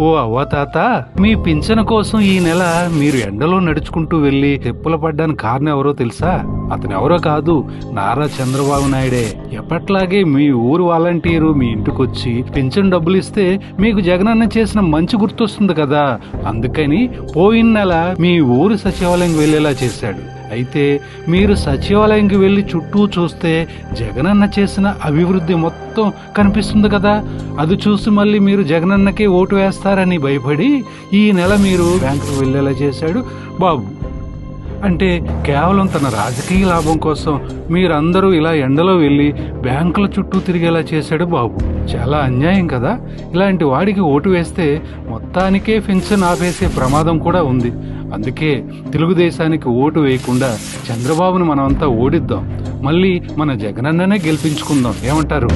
ఓ అవ్వ తాత, మీ పింఛను కోసం ఈ నెల మీరు ఎండలో నడుచుకుంటూ వెళ్లి తెప్పుల పడ్డానికి కారణం ఎవరో తెలుసా? అతను ఎవరో కాదు, నారా చంద్రబాబు నాయుడే. ఎప్పట్లాగే మీ ఊరు వాలంటీరు మీ ఇంటికొచ్చి పింఛన్ డబ్బులు ఇస్తే మీకు జగనన్న చేసిన మంచి గుర్తొస్తుంది కదా, అందుకని పోయిన నెల మీ ఊరు సచివాలయం వెళ్లేలా చేశాడు. అయితే మీరు సచివాలయంకి వెళ్లి చుట్టూ చూస్తే జగనన్న చేసిన అభివృద్ధి మొత్తం కనిపిస్తుంది కదా. అది చూసి మళ్ళీ మీరు జగనన్నకే ఓటు వేస్తారని భయపడి ఈ నెల మీరు బ్యాంకుకు వెళ్లేలా చేశాడు బాబు. అంటే కేవలం తన రాజకీయ లాభం కోసం మీరందరూ ఇలా ఎండలో వెళ్ళి బ్యాంకుల చుట్టూ తిరిగేలా చేశాడు బాబు. చాలా అన్యాయం కదా. ఇలాంటి వాడికి ఓటు వేస్తే మొత్తానికే పెన్షన్ ఆపేసే ప్రమాదం కూడా ఉంది. అందుకే తెలుగుదేశానికి ఓటు వేయకుండా చంద్రబాబును మనమంతా ఓడిద్దాం, మళ్ళీ మన జగనన్ననే గెలిపించుకుందాం. ఏమంటారు?